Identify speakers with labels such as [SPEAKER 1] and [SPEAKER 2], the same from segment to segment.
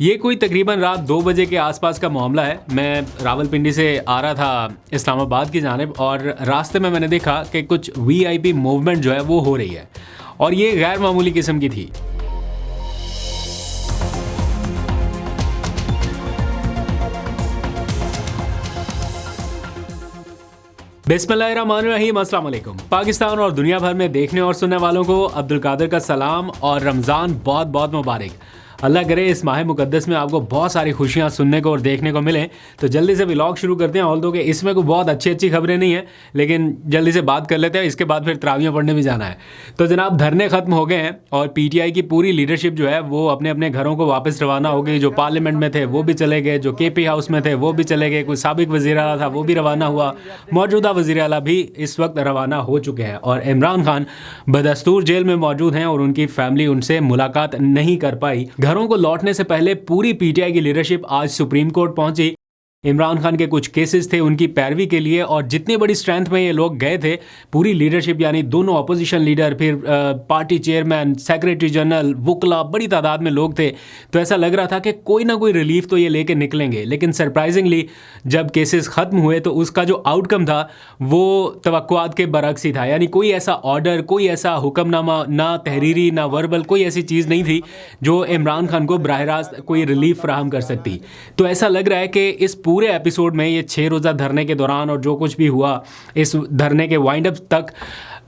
[SPEAKER 1] ये कोई तकरीबन रात 2 बजे के आसपास का मामला है। मैं रावलपिंडी से आ रहा था इस्लामाबाद की जानिब और रास्ते में मैंने देखा कि कुछ वीआईपी मूवमेंट जो है वो हो रही है और ये गैर मामूली किस्म की थी। बिस्मिल्लाहिर्रहमानिर्रहीम, अस्सलाम वालेकुम। पाकिस्तान और दुनिया भर में देखने और सुनने वालों को अब्दुल कादिर का सलाम और रमज़ान बहुत बहुत मुबारक। अल्लाह करे इस माह मुकद्दस में आपको बहुत सारी खुशियाँ सुनने को और देखने को मिलें। तो जल्दी से व्लॉग शुरू करते हैं। ऑल दो कि इसमें कोई बहुत अच्छी खबरें नहीं है, लेकिन जल्दी से बात कर लेते हैं। इसके बाद फिर तरावियाँ पढ़ने भी जाना है। तो जनाब, धरने ख़त्म हो गए हैं और पीटीआई की पूरी लीडरशिप जो है वो अपने अपने घरों को वापस रवाना हो गई। जो पार्लियामेंट में थे वो भी चले गए, जो केपी हाउस में थे वो भी चले गए, कोई साबिक वज़ीर आला था वो भी रवाना हुआ, मौजूदा वज़ीर आला भी इस वक्त रवाना हो चुके हैं और इमरान खान बदस्तूर जेल में मौजूद हैं और उनकी फैमिली उनसे मुलाकात नहीं कर पाई। घरों को लौटने से पहले पूरी पीटीआई की लीडरशिप आज सुप्रीम कोर्ट पहुंची। इमरान खान के कुछ केसेस थे उनकी पैरवी के लिए और जितनी बड़ी स्ट्रेंथ में ये लोग गए थे, पूरी लीडरशिप यानी दोनों अपोजिशन लीडर, फिर पार्टी चेयरमैन, सेक्रेटरी जनरल, वुकला, बड़ी तादाद में लोग थे। तो ऐसा लग रहा था कि कोई ना कोई रिलीफ तो ये लेके निकलेंगे। लेकिन सरप्राइजिंगली जब केसेस ख़त्म हुए तो उसका जो आउटकम था वो तवक्कुआत के बरक्स ही था। यानी कोई ऐसा ऑर्डर, कोई ऐसा हुक्मनामा, ना तहरीरी ना वर्बल, कोई ऐसी चीज़ नहीं थी जो इमरान खान को बराह रास्त कोई रिलीफ फराहम कर सकती। तो ऐसा लग रहा है कि इस पूरे एपिसोड में, ये 6 रोज़ा धरने के दौरान और जो कुछ भी हुआ इस धरने के वाइंड अप तक,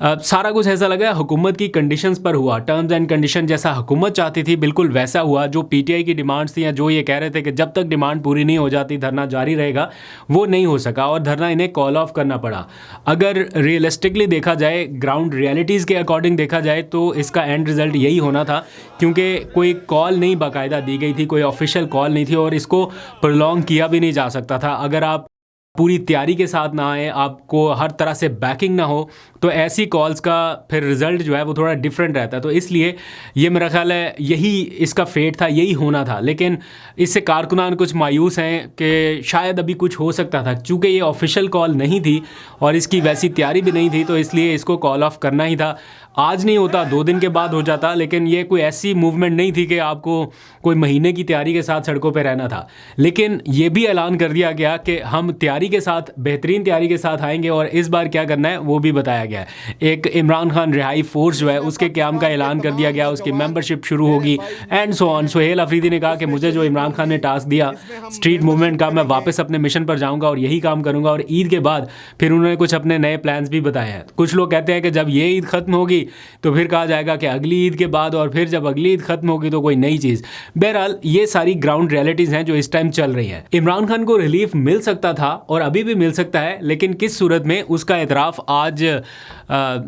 [SPEAKER 1] सारा कुछ ऐसा लगा हुकूमत की कंडीशंस पर हुआ। टर्म्स एंड कंडीशन जैसा हुकूमत चाहती थी बिल्कुल वैसा हुआ। जो पीटीआई की डिमांड्स थी या जो ये कह रहे थे कि जब तक डिमांड पूरी नहीं हो जाती धरना जारी रहेगा, वो नहीं हो सका और धरना इन्हें कॉल ऑफ करना पड़ा। अगर रियलिस्टिकली देखा जाए, ग्राउंड रियलिटीज़ के अकॉर्डिंग देखा जाए तो इसका एंड रिज़ल्ट यही होना था, क्योंकि कोई कॉल नहीं बाकायदा दी गई थी, कोई ऑफिशियल कॉल नहीं थी और इसको प्रोलॉन्ग किया भी नहीं जा सकता था। अगर आप पूरी तैयारी के साथ ना आए, आपको हर तरह से बैकिंग ना हो, तो ऐसी कॉल्स का फिर रिज़ल्ट जो है वो थोड़ा डिफरेंट रहता है। तो इसलिए ये मेरा ख्याल है यही इसका फेट था, यही होना था। लेकिन इससे कारकुनान कुछ मायूस हैं कि शायद अभी कुछ हो सकता था। चूँकि ये ऑफिशियल कॉल नहीं थी और इसकी वैसी तैयारी भी नहीं थी, तो इसलिए इसको कॉल ऑफ करना ही था। आज नहीं होता, 2 दिन के बाद हो जाता, लेकिन ये कोई ऐसी मूवमेंट नहीं थी कि आपको कोई महीने की तैयारी के साथ सड़कों पे रहना था। लेकिन ये भी ऐलान कर दिया गया कि हम तैयारी के साथ, बेहतरीन तैयारी के साथ आएंगे और इस बार क्या करना है वो भी बताया गया है। एक इमरान खान रिहाई फोर्स जो है उसके क़याम का ऐलान कर दिया गया, उसकी मेंबरशिप शुरू होगी and so on. Suhail Afridi ने कहा कि मुझे जो इमरान खान ने टास्क दिया स्ट्रीट मूवमेंट का, मैं वापस अपने मिशन पर जाऊँगा और यही काम करूँगा। और ईद के बाद फिर उन्होंने कुछ अपने नए प्लान्स भी बताए हैं। कुछ लोग कहते हैं कि जब ये ईद ख़त्म होगी तो फिर कहा जाएगा कि अगली ईद के बाद, और फिर जब अगली ईद खत्म होगी तो कोई नई चीज़। बहरहाल ये सारी ग्राउंड रियलिटीज़ हैं जो इस टाइम चल रही हैं। इमरान खान को रिलीफ मिल सकता था और अभी भी मिल सकता है, लेकिन किस सूरत में, उसका एतराफ़ आज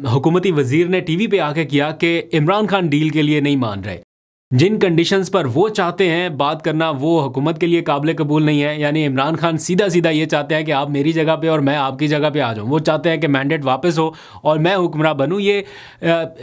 [SPEAKER 1] हुकूमती वज़ीर ने टीवी पे आके किया कि इमरान खान डील के लिए नहीं मान रहे। जिन कंडीशंस पर वो चाहते हैं बात करना वो हुकूमत के लिए काबिल कबूल नहीं है। यानी इमरान खान सीधा सीधा ये चाहते हैं कि आप मेरी जगह पे और मैं आपकी जगह पे आ जाऊँ। वो चाहते हैं कि मैंडेट वापस हो और मैं हुक्मरान बनूँ। ये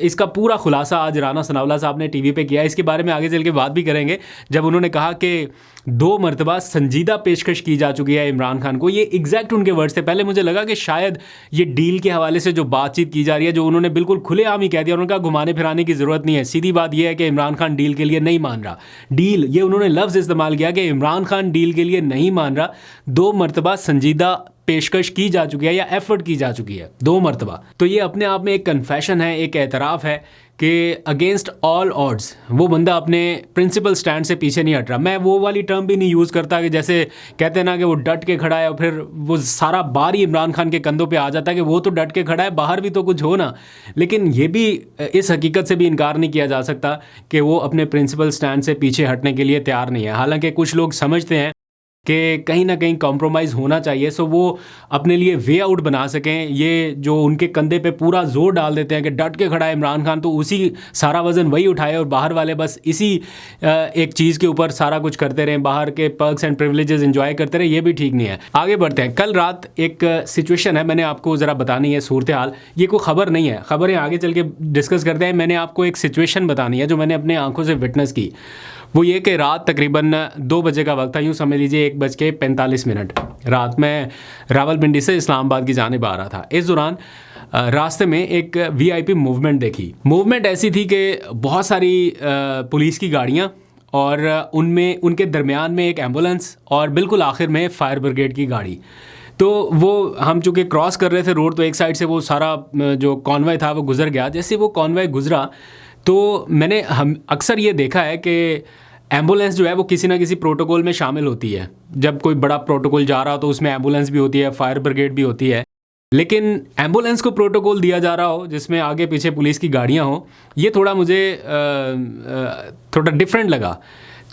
[SPEAKER 1] इसका पूरा खुलासा आज राना सनाउल्लाह साहब ने टीवी पे किया। इसके बारे में आगे चल के बात भी करेंगे। जब उन्होंने कहा कि 2 मरतबा संजीदा पेशकश की जा चुकी है इमरान खान को, ये एग्जैक्ट उनके वर्ड से। पहले मुझे लगा कि शायद ये डील के हवाले से जो बातचीत की जा रही है, जो उन्होंने बिल्कुल खुलेआम ही कह दिया, उन्होंने कहा घुमाने फिराने की ज़रूरत नहीं है। सीधी बात यह है कि इमरान खान डील के लिए नहीं मान रहा। डील, ये उन्होंने लफ्ज़ इस्तेमाल किया कि इमरान खान डील के लिए नहीं मान रहा। 2 मरतबा संजीदा पेशकश की जा चुकी है या एफर्ट की जा चुकी है 2 मरतबा। तो ये अपने आप में एक कन्फेशन है, एक एतराफ़ है कि अगेंस्ट ऑल ऑड्स वो बंदा अपने प्रिंसिपल स्टैंड से पीछे नहीं हट रहा। मैं वो वाली टर्म भी नहीं यूज़ करता कि जैसे कहते हैं ना कि वो डट के खड़ा है और फिर वो सारा बार ही इमरान खान के कंधों पे आ जाता है कि वो तो डट के खड़ा है, बाहर भी तो कुछ हो ना। लेकिन ये भी, इस हकीकत से भी इनकार नहीं किया जा सकता कि वो अपने प्रिंसिपल स्टैंड से पीछे हटने के लिए तैयार नहीं है। हालांकि कुछ लोग समझते हैं कि कहीं ना कहीं कॉम्प्रोमाइज़ होना चाहिए, सो वो अपने लिए वे आउट बना सकें। ये जो उनके कंधे पे पूरा जोर डाल देते हैं कि डट के खड़ा है इमरान खान, तो उसी सारा वज़न वही उठाए और बाहर वाले बस इसी एक चीज़ के ऊपर सारा कुछ करते रहें, बाहर के पर्क्स एंड प्रिविलेजेस एंजॉय करते रहे। ये भी ठीक नहीं है। आगे बढ़ते हैं। कल रात एक सिचुएशन है, मैंने आपको ज़रा बतानी है सूरत हाल। ये कोई ख़बर नहीं है, ख़बरें आगे चल के डिस्कस करते हैं। मैंने आपको एक सिचुएशन बतानी है जो मैंने अपने आंखों से विटनेस की। वो ये कि रात तकरीबन 2 बजे का वक्त था, यूँ समझ लीजिए 1:45 रात में रावलपिंडी से इस्लामाबाद की जानिब आ रहा था। इस दौरान रास्ते में एक वीआईपी मूवमेंट देखी। मूवमेंट ऐसी थी कि बहुत सारी पुलिस की गाड़ियाँ और उनमें उनके दरमियान में एक एम्बुलेंस और बिल्कुल आखिर में फायर ब्रिगेड की गाड़ी। तो वो हम चूँकि क्रॉस कर रहे थे रोड, तो एक साइड से वो सारा जो कॉन्वॉय था वो गुजर गया। जैसे वो कॉन्वॉय गुजरा तो मैंने हम अक्सर ये देखा है कि एम्बुलेंस जो है वो किसी ना किसी प्रोटोकॉल में शामिल होती है। जब कोई बड़ा प्रोटोकॉल जा रहा हो तो उसमें एम्बुलेंस भी होती है, फायर ब्रिगेड भी होती है। लेकिन एम्बुलेंस को प्रोटोकॉल दिया जा रहा हो जिसमें आगे पीछे पुलिस की गाड़ियाँ हों, ये थोड़ा मुझे थोड़ा डिफरेंट लगा।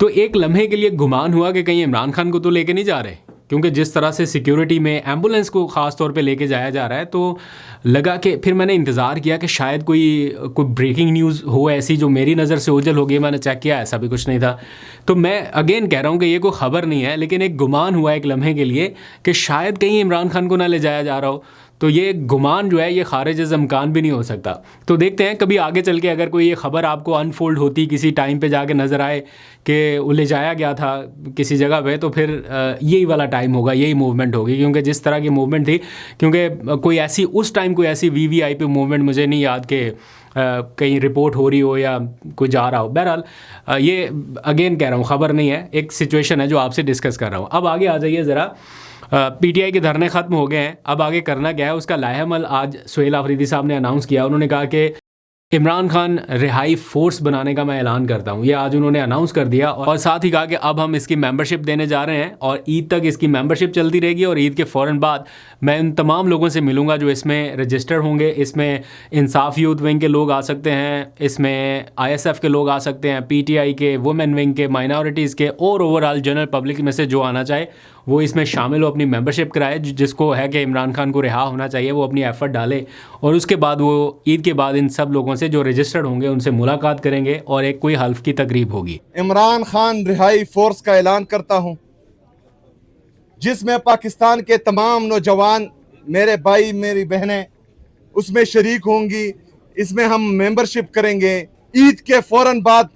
[SPEAKER 1] तो एक लम्हे के लिए गुमान हुआ कि कहीं इमरान खान को तो लेके नहीं जा रहे, क्योंकि जिस तरह से सिक्योरिटी में एम्बुलेंस को ख़ास तौर पे लेके जाया जा रहा है, तो लगा कि फिर मैंने इंतज़ार किया कि शायद कोई ब्रेकिंग न्यूज़ हो ऐसी जो मेरी नज़र से ओझल हो गई। मैंने चेक किया, ऐसा भी कुछ नहीं था। तो मैं अगेन कह रहा हूँ कि ये कोई ख़बर नहीं है, लेकिन एक गुमान हुआ एक लम्हे के लिए कि शायद कहीं इमरान खान को ना ले जाया जा रहा हो। तो ये गुमान जो है ये खारिज इम्कान भी नहीं हो सकता। तो देखते हैं कभी आगे चल के अगर कोई ये ख़बर आपको अनफोल्ड होती किसी टाइम पे जाके नज़र आए कि वो ले जाया गया था किसी जगह पे, तो फिर यही वाला टाइम होगा, यही मूवमेंट होगी। क्योंकि जिस तरह की मूवमेंट थी, क्योंकि कोई ऐसी उस टाइम कोई ऐसी वीवीआईपी मूवमेंट मुझे नहीं याद कि कहीं रिपोर्ट हो रही हो या कोई जा रहा हो। बहरहाल ये अगेन कह रहा हूँ ख़बर नहीं है, एक सिचुएशन है जो आपसे डिस्कस कर रहा हूँ। अब आगे आ जाइए ज़रा। पीटीआई के धरने ख़त्म हो गए हैं, अब आगे करना क्या है उसका लाहेमल आज सुहेल आफरीदी साहब ने अनाउंस किया। उन्होंने कहा कि इमरान खान रिहाई फोर्स बनाने का मैं ऐलान करता हूँ। ये आज उन्होंने अनाउंस कर दिया और साथ ही कहा कि अब हम इसकी मेंबरशिप देने जा रहे हैं और ईद तक इसकी मेंबरशिप चलती रहेगी और ईद के फ़ौरन बाद मैं उन तमाम लोगों से मिलूंगा जो इसमें रजिस्टर होंगे। इसमें इंसाफ यूथ विंग के लोग आ सकते हैं, इसमें आईएसएफ के लोग आ सकते हैं, पीटीआई के, वुमेन विंग के, माइनॉरिटीज़ के और ओवरऑल जनरल पब्लिक में से जो आना चाहे वो इसमें शामिल हो, अपनी मेंबरशिप कराए। जिसको है कि इमरान खान को रिहा होना चाहिए वो अपनी एफ़र्ट डाले और उसके बाद वो ईद के बाद इन सब लोगों से जो रजिस्टर्ड होंगे उनसे मुलाकात करेंगे और एक कोई हल्फ की तकरीब होगी।
[SPEAKER 2] इमरान खान रिहाई फोर्स का ऐलान करता हूँ, जिसमें पाकिस्तान के तमाम नौजवान, मेरे भाई मेरी बहनें उसमें शरीक होंगी। इसमें हम मेंबरशिप करेंगे। ईद के फ़ौरन बाद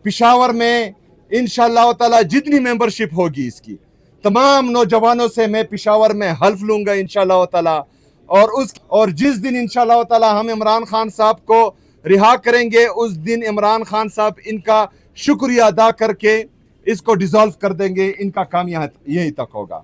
[SPEAKER 2] पेशावर में इंशाअल्लाह ताला जितनी मेंबरशिप होगी इसकी तमाम नौजवानों से मैं पेशावर में हल्फ लूंगा इंशाअल्लाह ताला। और जिस दिन इंशाअल्लाह ताला हम इमरान खान साहब को रिहा करेंगे उस दिन इमरान खान साहब इनका शुक्रिया अदा करके इसको डिसॉल्व कर देंगे। इनका काम यहीं तक होगा।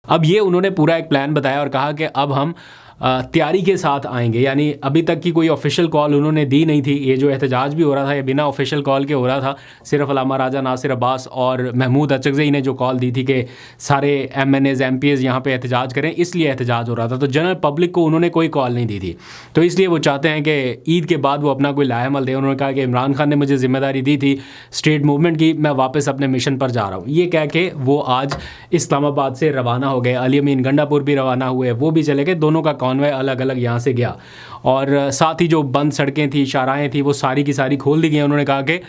[SPEAKER 1] अब ये उन्होंने पूरा एक प्लान बताया और कहा कि अब हम तैयारी के साथ आएंगे। यानी अभी तक की कोई ऑफिशियल कॉल उन्होंने दी नहीं थी। ये जो एहतजाज भी हो रहा था ये बिना ऑफिशियल कॉल के हो रहा था। सिर्फ अल्लामा राजा नासिर अब्बास और महमूद अचकज़ई ने जो कॉल दी थी कि सारे एमएनएज़ एमपीएज़ यहाँ पे एहतजाज करें, इसलिए एहतजाज हो रहा था। तो जनरल पब्लिक को उन्होंने कोई कॉल नहीं दी थी। तो इसलिए वो चाहते हैं कि ईद के बाद वो अपना कोई लाहेमल दे। उन्होंने कहा कि इमरान खान ने मुझे ज़िम्मेदारी दी थी स्टेट मूवमेंट की, मैं वापस अपने मिशन पर जा रहा हूँ। ये कह के वो आज इस्लामाबाद से रवाना हो गए। अली अमीन गंडापुर भी रवाना हुए, वो भी चले गए। दोनों का कॉन्वॉय अलग अलग यहाँ से गया और साथ ही जो बंद सड़कें थी, शाहराहें थी, वो सारी की सारी खोल दी गई। उन्होंने कहा कि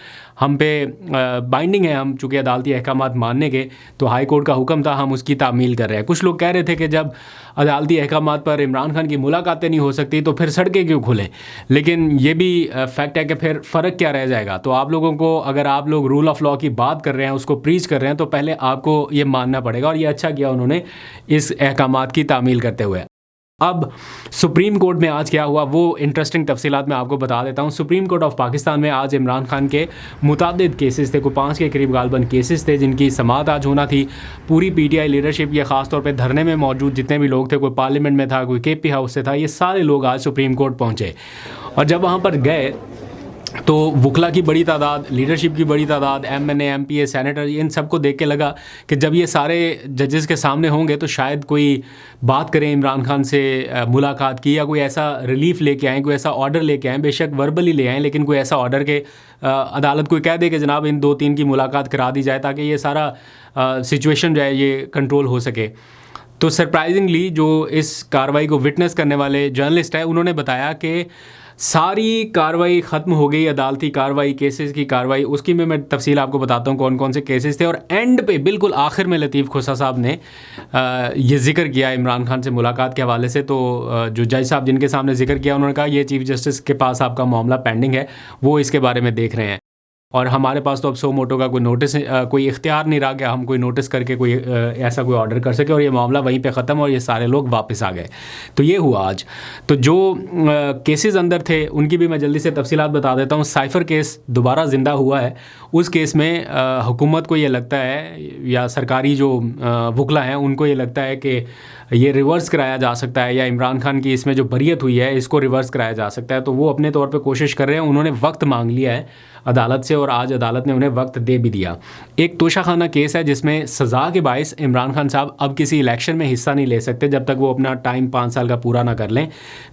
[SPEAKER 1] हम पे बाइंडिंग है, हम चूँकि अदालती अहकामात मानने के, तो हाई कोर्ट का हुक्म था, हम उसकी तामील कर रहे हैं। कुछ लोग कह रहे थे कि जब अदालती अहकामात पर इमरान खान की मुलाकातें नहीं हो सकती तो फिर सड़कें क्यों खुलें। लेकिन ये भी फैक्ट है कि फिर फ़र्क क्या रह जाएगा। तो आप लोगों को, अगर आप लोग रूल ऑफ़ लॉ की बात कर रहे हैं, उसको प्रीच कर रहे हैं, तो पहले आपको ये मानना पड़ेगा। और ये अच्छा किया उन्होंने इस अहकामात की तामील करते हुए। अब सुप्रीम कोर्ट में आज क्या हुआ वो इंटरेस्टिंग तफसीलात मैं आपको बता देता हूँ। सुप्रीम कोर्ट ऑफ पाकिस्तान में आज इमरान खान के मुतादिद केसेस थे, कोई 5 के करीब गालबन केसेस थे जिनकी समाअत आज होना थी। पूरी पीटीआई लीडरशिप, ये ख़ास तौर पे धरने में मौजूद जितने भी लोग थे, कोई पार्लियामेंट में था, कोई केपी हाउस से था, ये सारे लोग आज सुप्रीम कोर्ट पहुँचे। और जब वहाँ पर गए तो वकला की बड़ी तादाद, लीडरशिप की बड़ी तादाद, एमएनए, एमपीए, सेनेटर, इन सबको देख के लगा कि जब ये सारे जजेस के सामने होंगे तो शायद कोई बात करें इमरान खान से मुलाकात की, या कोई ऐसा रिलीफ लेके आएँ, कोई ऐसा ऑर्डर लेके आएँ। बेशक वर्बली ले आएँ, लेकिन कोई ऐसा ऑर्डर के अदालत कोई कह दे कि जनाब इन 2-3 की मुलाकात करा दी जाए, ताकि ये सारा सिचुएशन जो है ये कंट्रोल हो सके। तो सरप्राइजिंगली जो इस कार्रवाई को विटनेस करने वाले जर्नलिस्ट है, उन्होंने बताया कि सारी कार्रवाई ख़त्म हो गई, अदालती कार्रवाई, केसेस की कार्रवाई। उसकी मैं तफसील आपको बताता हूँ कौन कौन से केसेस थे। और एंड पे बिल्कुल आखिर में लतीफ़ खोसा साहब ने ये जिक्र किया इमरान खान से मुलाकात के हवाले से। तो जो जज साहब जिनके सामने जिक्र किया, उन्होंने कहा ये चीफ़ जस्टिस के पास आपका मामला पेंडिंग है, वो इसके बारे में देख रहे हैं। और हमारे पास तो अब सो मोटो का कोई नोटिस कोई इख्तियार नहीं रहा कि हम कोई नोटिस करके कोई ऐसा कोई ऑर्डर कर सके और ये मामला वहीं पे ख़त्म और ये सारे लोग वापस आ गए। तो ये हुआ आज। तो जो केसेस अंदर थे उनकी भी मैं जल्दी से तफसीलात बता देता हूँ। साइफ़र केस दोबारा ज़िंदा हुआ है। उस केस में हुकूमत को ये लगता है या सरकारी जो वकला हैं उनको ये लगता है कि ये रिवर्स कराया जा सकता है या इमरान खान की इसमें जो बरियत हुई है इसको रिवर्स कराया जा सकता है। तो वो अपने तौर पे कोशिश कर रहे हैं। उन्होंने वक्त मांग लिया है अदालत से और आज अदालत ने उन्हें वक्त दे भी दिया। एक तोशाखाना केस है जिसमें सज़ा के बायस इमरान खान साहब अब किसी इलेक्शन में हिस्सा नहीं ले सकते जब तक वो अपना टाइम 5 साल का पूरा ना कर लें।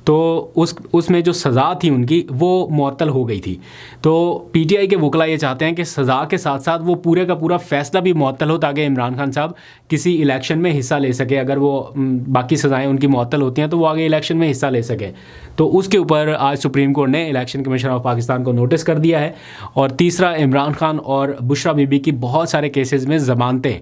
[SPEAKER 1] तो उसमें जो सज़ा थी उनकी वो मुअत्तल हो गई थी। तो PTI के वकला ये चाहते हैं कि सज़ा के साथ साथ वो पूरे का पूरा फ़ैसला भी मुअत्तल हो ताकि इमरान खान साहब किसी इलेक्शन में हिस्सा ले सके। अगर वो बाकी सज़ाएँ उनकी मुअत्तल होती हैं तो वो आगे इलेक्शन में हिस्सा ले सकें। तो उसके ऊपर आज सुप्रीम कोर्ट ने इलेक्शन कमीशन ऑफ पाकिस्तान को नोटिस कर दिया है। और तीसरा, इमरान खान और बुशरा बीबी की बहुत सारे केसेस में ज़मानतें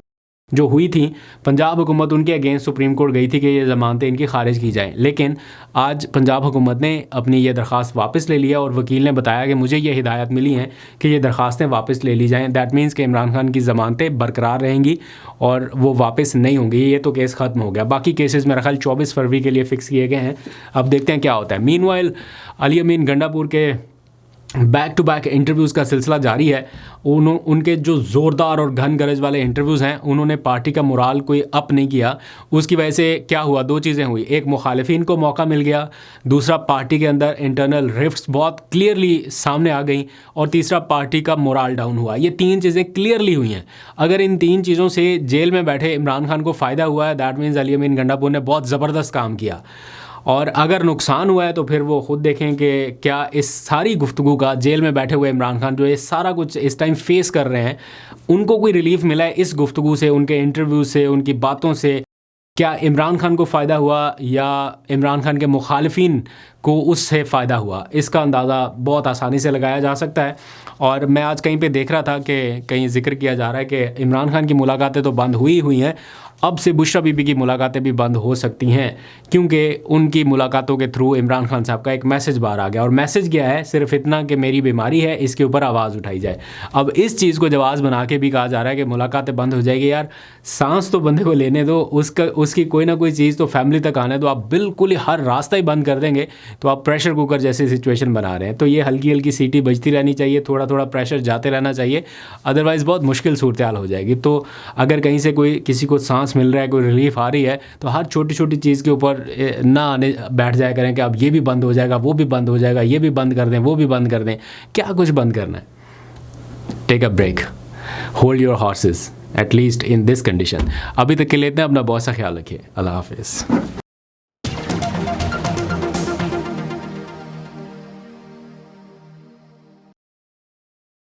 [SPEAKER 1] जो हुई थी, पंजाब हुकूमत उनके अगेंस्ट सुप्रीम कोर्ट गई थी कि ये ज़मानतें इनकी खारिज की जाएं। लेकिन आज पंजाब हुकूमत ने अपनी ये दरख्वास्त वापस ले लिया और वकील ने बताया कि मुझे ये हिदायत मिली हैं कि ये दरख्वास्तें वापस ले ली जाएं। दैट मीन्स कि इमरान खान की ज़मानतें बरकरार रहेंगी और वो वापस नहीं होंगी। ये तो केस ख़त्म हो गया। बाकी केसेस मेरा ख्याल 24 फरवरी के लिए फ़िक्स किए गए हैं। अब देखते हैं क्या होता है। मीनवाइल अली अमीन गंडापुर के बैक टू बैक इंटरव्यूज़ का सिलसिला जारी है। उनके जो ज़ोरदार और घन गरज वाले इंटरव्यूज़ हैं उन्होंने पार्टी का मोराल कोई अप नहीं किया। उसकी वजह से क्या हुआ, 2 चीज़ें हुई। एक, मुखालिफिन को मौका मिल गया। दूसरा, पार्टी के अंदर इंटरनल रिफ्ट्स बहुत क्लियरली सामने आ गई। और तीसरा, पार्टी का मोराल डाउन हुआ। ये 3 चीज़ें क्लियरली हुई हैं। अगर इन 3 चीज़ों से जेल में बैठे इमरान खान को फ़ायदा हुआ है, दैट मीन्स अली अमीन गंडापुर ने बहुत ज़बरदस्त काम किया। और अगर नुकसान हुआ है तो फिर वो ख़ुद देखें कि क्या इस सारी गुफ्तगू का जेल में बैठे हुए इमरान खान जो ये सारा कुछ इस टाइम फेस कर रहे हैं उनको कोई रिलीफ़ मिला है इस गुफ्तगू से, उनके इंटरव्यू से, उनकी बातों से। क्या इमरान खान को फ़ायदा हुआ या इमरान खान के मुखालिफिन को उससे फ़ायदा हुआ, इसका अंदाज़ा बहुत आसानी से लगाया जा सकता है। और मैं आज कहीं पे देख रहा था कि कहीं जिक्र किया जा रहा है कि इमरान खान की मुलाकातें तो बंद हुई हैं, अब से बुशरा बीबी की मुलाकातें भी बंद हो सकती हैं क्योंकि उनकी मुलाकातों के थ्रू इमरान खान साहब का एक मैसेज बाहर आ गया। और मैसेज क्या है, सिर्फ इतना कि मेरी बीमारी है, इसके ऊपर आवाज़ उठाई जाए। अब इस चीज़ को जवाब बना के भी कहा जा रहा है कि मुलाकातें बंद हो जाएगी। यार सांस तो बंदे को लेने दो, उसकी कोई ना कोई चीज़ तो फैमिली तक आने दो। आप बिल्कुल ही हर रास्ता ही बंद कर देंगे तो आप प्रेशर कुकर जैसी सिचुएशन बना रहे हैं। तो ये हल्की हल्की सीटी बजती रहनी चाहिए, थोड़ा थोड़ा प्रेशर जाते रहना चाहिए, अदरवाइज़ बहुत मुश्किल सूरत हाल हो जाएगी। तो अगर कहीं से कोई किसी को सांस मिल रहा है, कोई रिलीफ आ रही है, तो हर छोटी छोटी चीज़ के ऊपर ना आने बैठ जाया करें कि अब ये भी बंद हो जाएगा, वो भी बंद हो जाएगा, ये भी बंद कर दें, वो भी बंद कर दें। क्या कुछ बंद करना है? Take a break, hold your horses at least in this condition. अभी तक के लिए इतना, अपना बहुत सा ख्याल रखिए। अल्लाह हाफिज़।